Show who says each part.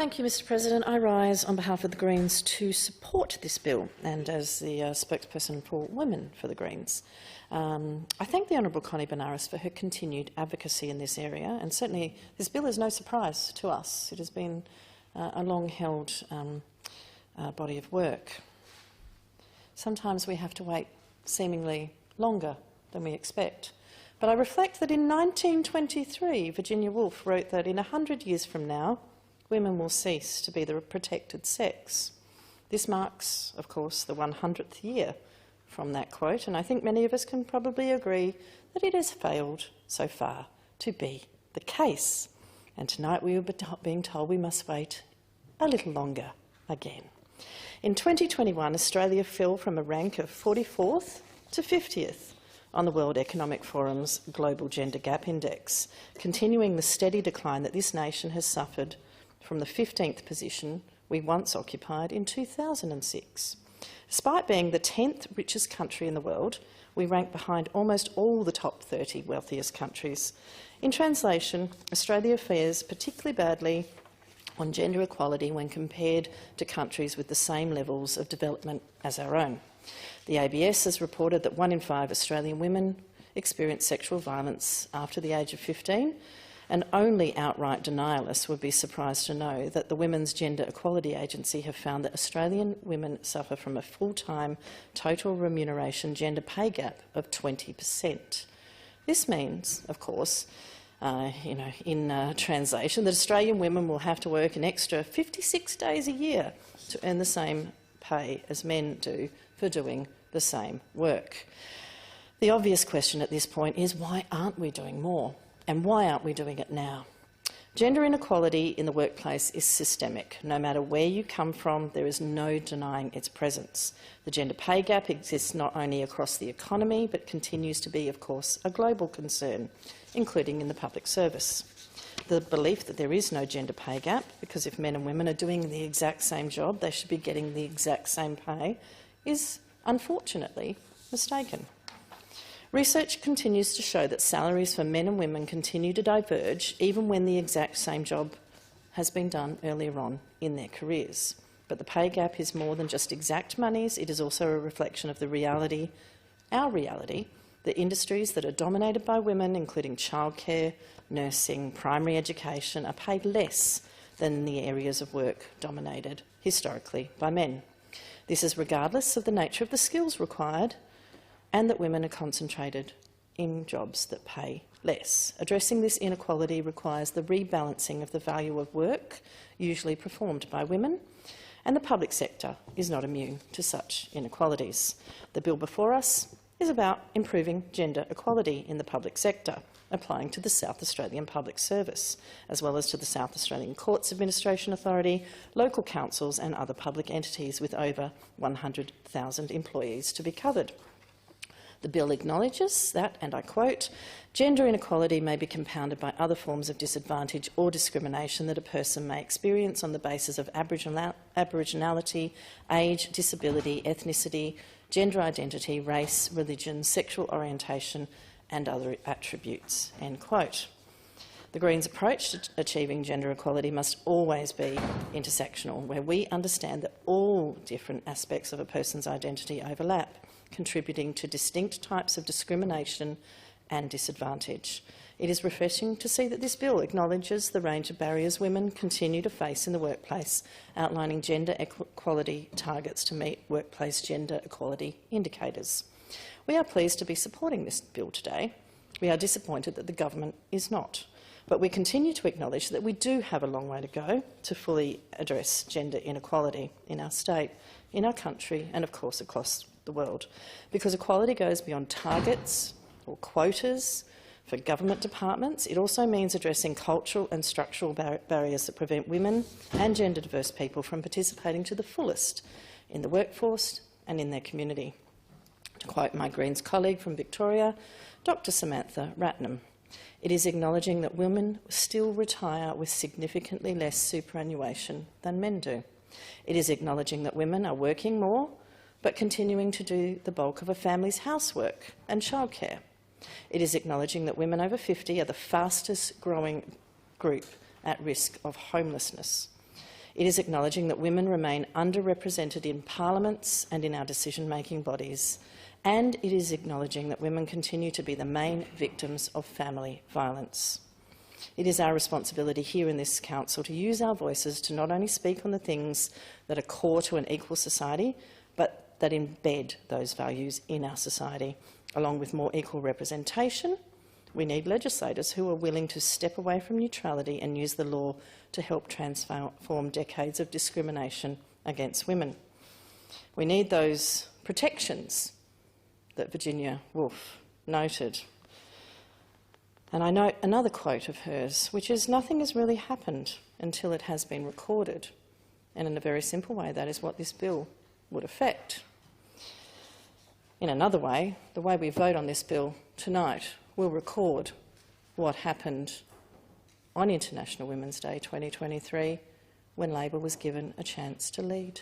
Speaker 1: Thank you, Mr President. I rise on behalf of the Greens to support this bill and as the spokesperson for Women for the Greens. I thank the Honourable Connie Benares for her continued advocacy in this area, and certainly this bill is no surprise to us. It has been a long-held body of work. Sometimes we have to wait seemingly longer than we expect. But I reflect that in 1923, Virginia Woolf wrote that in 100 years from now, women will cease to be the protected sex. This marks, of course, the 100th year from that quote, and I think many of us can probably agree that it has failed so far to be the case. And tonight we are being told we must wait a little longer again. In 2021, Australia fell from a rank of 44th to 50th on the World Economic Forum's Global Gender Gap Index, continuing the steady decline that this nation has suffered from the 15th position we once occupied in 2006. Despite being the 10th richest country in the world, we rank behind almost all the top 30 wealthiest countries. In translation, Australia fares particularly badly on gender equality when compared to countries with the same levels of development as our own. The ABS has reported that 1 in 5 Australian women experience sexual violence after the age of 15, and only outright denialists would be surprised to know that the Women's Gender Equality Agency have found that Australian women suffer from a full-time total remuneration gender pay gap of 20%. This means, of course, in translation, that Australian women will have to work an extra 56 days a year to earn the same pay as men do for doing the same work. The obvious question at this point is, why aren't we doing more? And why aren't we doing it now? Gender inequality in the workplace is systemic. No matter where you come from, there is no denying its presence. The gender pay gap exists not only across the economy, but continues to be, of course, a global concern, including in the public service. The belief that there is no gender pay gap, because if men and women are doing the exact same job, they should be getting the exact same pay, is unfortunately mistaken. Research continues to show that salaries for men and women continue to diverge even when the exact same job has been done earlier on in their careers. But the pay gap is more than just exact monies. It is also a reflection of the reality, our reality, that industries that are dominated by women, including childcare, nursing, primary education, are paid less than the areas of work dominated historically by men. This is regardless of the nature of the skills required, and that women are concentrated in jobs that pay less. Addressing this inequality requires the rebalancing of the value of work, usually performed by women, and the public sector is not immune to such inequalities. The bill before us is about improving gender equality in the public sector, applying to the South Australian Public Service, as well as to the South Australian Courts Administration Authority, local councils and other public entities with over 100,000 employees to be covered. The bill acknowledges that, and I quote, "Gender inequality may be compounded by other forms of disadvantage or discrimination that a person may experience on the basis of Aboriginality, age, disability, ethnicity, gender identity, race, religion, sexual orientation and other attributes." End quote. The Greens' approach to achieving gender equality must always be intersectional, where we understand that all different aspects of a person's identity overlap, contributing to distinct types of discrimination and disadvantage. It is refreshing to see that this bill acknowledges the range of barriers women continue to face in the workplace, outlining gender equality targets to meet workplace gender equality indicators. We are pleased to be supporting this bill today. We are disappointed that the government is not. But we continue to acknowledge that we do have a long way to go to fully address gender inequality in our state, in our country and, of course, across the world, because equality goes beyond targets or quotas for government departments. It also means addressing cultural and structural barriers that prevent women and gender diverse people from participating to the fullest in the workforce and in their community. To quote my Greens colleague from Victoria, Dr Samantha Ratnam, "It is acknowledging that women still retire with significantly less superannuation than men do. It is acknowledging that women are working more but continuing to do the bulk of a family's housework and childcare. It is acknowledging that women over 50 are the fastest growing group at risk of homelessness. It is acknowledging that women remain underrepresented in parliaments and in our decision-making bodies, and it is acknowledging that women continue to be the main victims of family violence. It is our responsibility here in this council to use our voices to not only speak on the things that are core to an equal society, but that embed those values in our society. Along with more equal representation, we need legislators who are willing to step away from neutrality and use the law to help transform decades of discrimination against women. We need those protections that Virginia Woolf noted. And I note another quote of hers, which is, "Nothing has really happened until it has been recorded." And in a very simple way, that is what this bill would affect. In another way, the way we vote on this bill tonight will record what happened on International Women's Day 2023 when Labor was given a chance to lead.